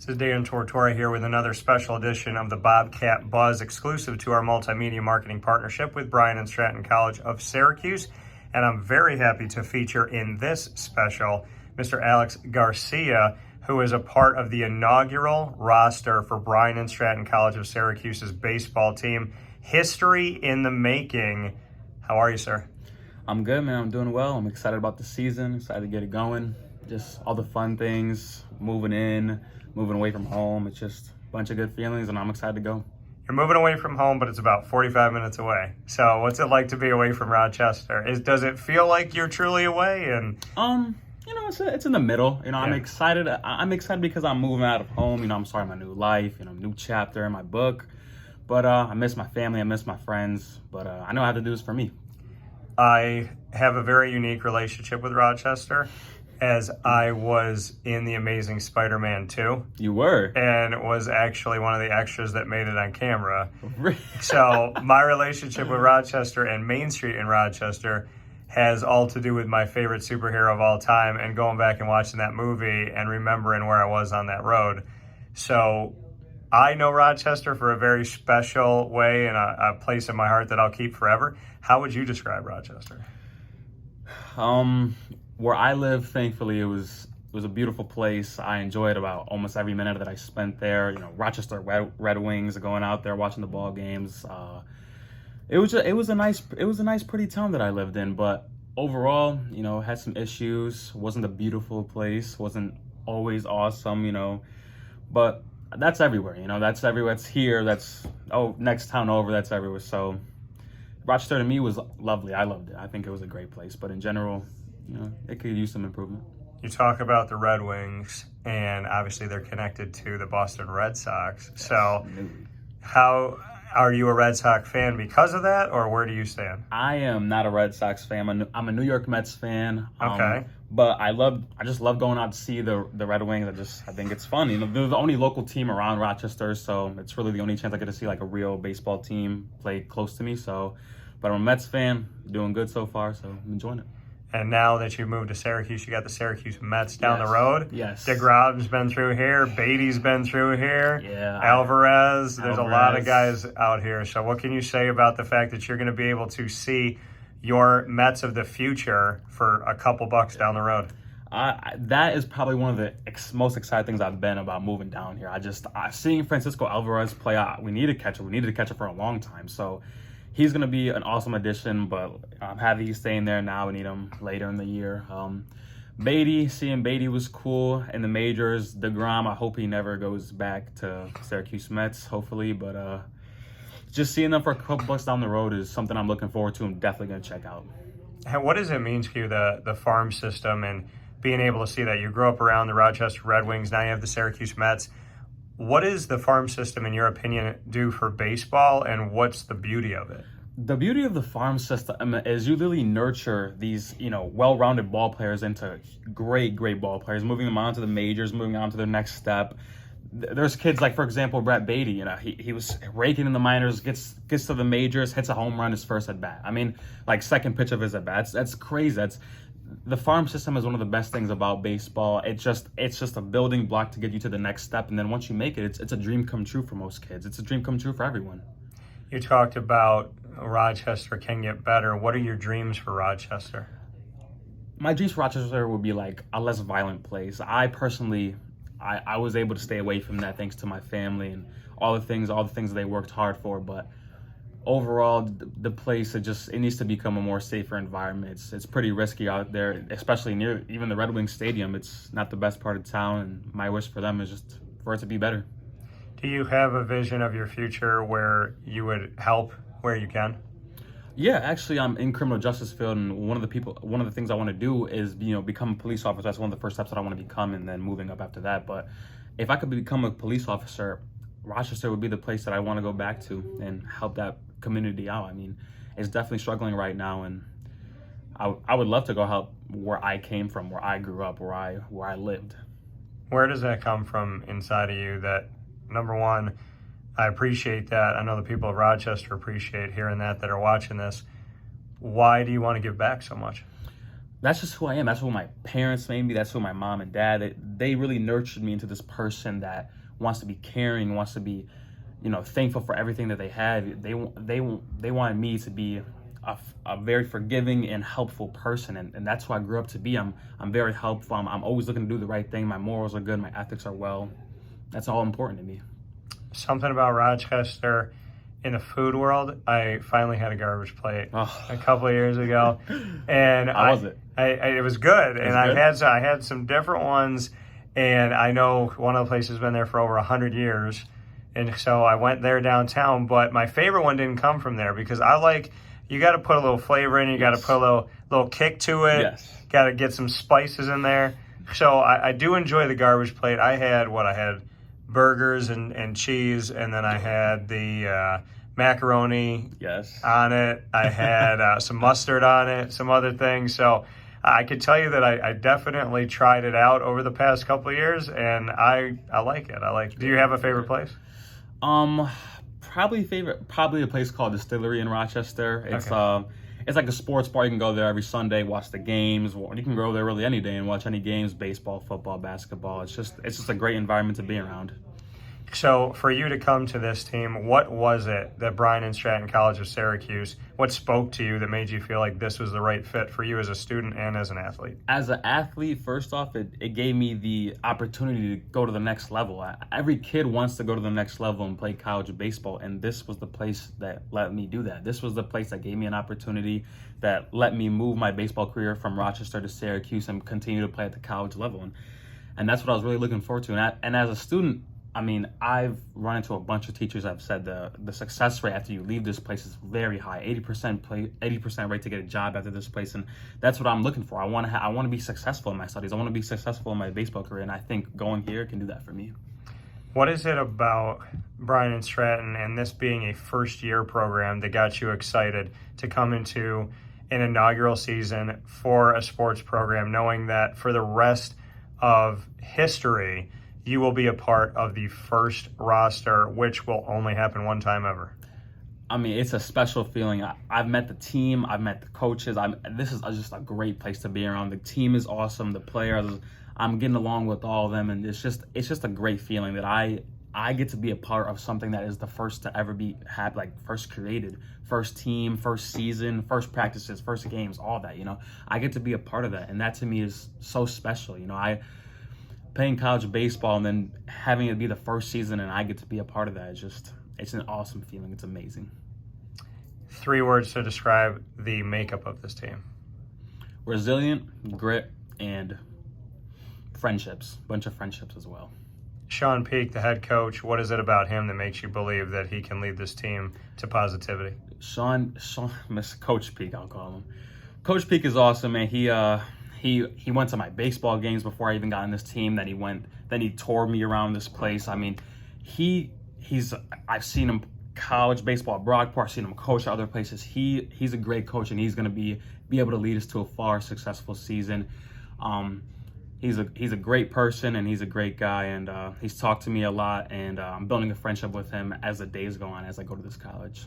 This is Dan Tortora here with another special edition of the Bobcat Buzz, exclusive to our multimedia marketing partnership with Bryant Stratton College of Syracuse. And I'm very happy to feature in this special Mr. Alex Garcia, who is a part of the inaugural roster for Bryant Stratton College of Syracuse's baseball team. History in the making. How are you, sir? I'm good, man. I'm doing well. I'm excited about the season, excited to get it going. Just all the fun things, moving away from home. It's just a bunch of good feelings, and I'm excited to go. You're moving away from home, but it's about 45 minutes away. So what's it like to be away from Rochester? Does it feel like you're truly away? And it's in the middle. Yeah. I'm excited. I'm excited because I'm moving out of home. I'm starting my new life, new chapter in my book. But I miss my family. I miss my friends. But I know I have to do this for me. I have a very unique relationship with Rochester, as I was in The Amazing Spider-Man 2. You were? And was actually one of the extras that made it on camera. So my relationship with Rochester and Main Street in Rochester has all to do with my favorite superhero of all time and going back and watching that movie and remembering where I was on that road. So I know Rochester for a very special way and a place in my heart that I'll keep forever. How would you describe Rochester? Where I live, thankfully, it was a beautiful place. I enjoyed about almost every minute that I spent there. Rochester Red Wings, going out there watching the ball games. It was a nice, pretty town that I lived in. But overall, had some issues. Wasn't a beautiful place. Wasn't always awesome. But that's everywhere. That's everywhere. It's here. That's next town over. That's everywhere. So Rochester to me was lovely. I loved it. I think it was a great place. But in general, it could use some improvement. You talk about the Red Wings, and obviously they're connected to the Boston Red Sox. Yes, so how are you a Red Sox fan because of that, or where do you stand? I am not a Red Sox fan. I'm a New York Mets fan. Okay. But I just love going out to see the Red Wings. I think it's fun. They're the only local team around Rochester, so it's really the only chance I get to see like a real baseball team play close to me. So, but I'm a Mets fan, doing good so far, so I'm enjoying it. And now that you moved to Syracuse, you got the Syracuse Mets down the road. Yes. DeGrom's been through here. Beatty's been through here. Yeah. Alvarez. There's a lot of guys out here. So what can you say about the fact that you're going to be able to see your Mets of the future for a couple bucks down the road? That is probably one of the most exciting things I've been about moving down here. Seeing Francisco Alvarez play out, we needed to catch him for a long time. So he's going to be an awesome addition, but I'm happy he's staying there now. We need him later in the year. Seeing Beatty was cool in the majors. DeGrom, I hope he never goes back to Syracuse Mets, hopefully. But just seeing them for a couple bucks down the road is something I'm looking forward to and definitely going to check out. What does it mean to you, the farm system, and being able to see that? You grew up around the Rochester Red Wings, now you have the Syracuse Mets. What does the farm system, in your opinion, do for baseball, and what's the beauty of it? The beauty of the farm system is you really nurture these, well-rounded ball players into great ball players, moving them on to the majors, moving on to their next step. There's kids like, for example, Brett Beatty. He was raking in the minors, gets to the majors, hits a home run his first at bat. Second pitch of his at bat. That's crazy. The farm system is one of the best things about baseball. It's just a building block to get you to the next step, and then once you make it, it's a dream come true for most kids. It's a dream come true for everyone. You talked about Rochester can get better. What are your dreams for Rochester? My dreams for Rochester would be like a less violent place. I personally, I was able to stay away from that thanks to my family and all the things they worked hard for, but overall, the place, it needs to become a more safer environment. It's pretty risky out there, especially near even the Red Wings Stadium. It's not the best part of town, and my wish for them is just for it to be better. Do you have a vision of your future where you would help where you can? Yeah, actually, I'm in criminal justice field, and one of the things I want to do is become a police officer. That's one of the first steps that I want to become, and then moving up after that. But if I could become a police officer, Rochester would be the place that I want to go back to and help that community out. It's definitely struggling right now, and I would love to go help where I came from, where I grew up, where I lived. Where does that come from inside of you that, number one, I appreciate that. I know the people of Rochester appreciate hearing that are watching this. Why do you want to give back so much? that's just who I am. That's who my parents made me. That's who my mom and dad, they really nurtured me into this person that wants to be caring, wants to be, thankful for everything that they had. They wanted me to be a very forgiving and helpful person, and that's who I grew up to be. I'm very helpful. I'm always looking to do the right thing. My morals are good. My ethics are well. That's all important to me. Something about Rochester in the food world. I finally had a garbage plate a couple of years ago, and how was it? It was good, and good? I had some different ones, and I know one of the places has been there for over 100 years, and so I went there downtown. But my favorite one didn't come from there because you got to put a little flavor in. You got to put a little kick to it. Yes. Got to get some spices in there. So I do enjoy the garbage plate. I had burgers and cheese, and then I had the macaroni on it. I had some mustard on it, some other things. So I could tell you that I definitely tried it out over the past couple of years, and I like it. Do you have a favorite place? Probably a place called Distillery in Rochester. It's like a sports bar. You can go there every Sunday, watch the games. You can go there really any day and watch any games, baseball, football, basketball. It's just a great environment to be around. So for you to come to this team, what was it that Bryant Stratton College of Syracuse, what spoke to you that made you feel like this was the right fit for you as a student and as an athlete? As an athlete, first off, it gave me the opportunity to go to the next level. Every kid wants to go to the next level and play college baseball, and this was the place that let me do that. This was the place that gave me an opportunity that let me move my baseball career from Rochester to Syracuse and continue to play at the college level. And that's what I was really looking forward to. And as a student, I mean, I've run into a bunch of teachers that have said the success rate after you leave this place is very high, 80% rate to get a job after this place, and that's what I'm looking for. I want to be successful in my studies. I want to be successful in my baseball career, and I think going here can do that for me. What is it about Bryant Stratton and this being a first-year program that got you excited to come into an inaugural season for a sports program, knowing that for the rest of history, you will be a part of the first roster, which will only happen one time ever? I mean, it's a special feeling. I've met the team. I've met the coaches. This is just a great place to be around. The team is awesome. The players, I'm getting along with all of them, and it's just a great feeling that I get to be a part of something that is the first to ever first created, first team, first season, first practices, first games, all that. I get to be a part of that, and that to me is so special. Playing college baseball and then having it be the first season and I get to be a part of that, it's an awesome feeling. It's amazing. 3 words to describe the makeup of this team. Resilient, grit, and friendships. Bunch of friendships as well. Sean Peak, the head coach, what is it about him that makes you believe that he can lead this team to positivity? Sean, Coach Peak, I'll call him. Coach Peak is awesome, man. He went to my baseball games before I even got on this team. Then he toured me around this place. I mean, I've seen him college baseball at Brockport. I've seen him coach at other places. He's a great coach, and he's going to be able to lead us to a far successful season. He's a great person, and he's a great guy, and he's talked to me a lot, and I'm building a friendship with him as the days go on as I go to this college.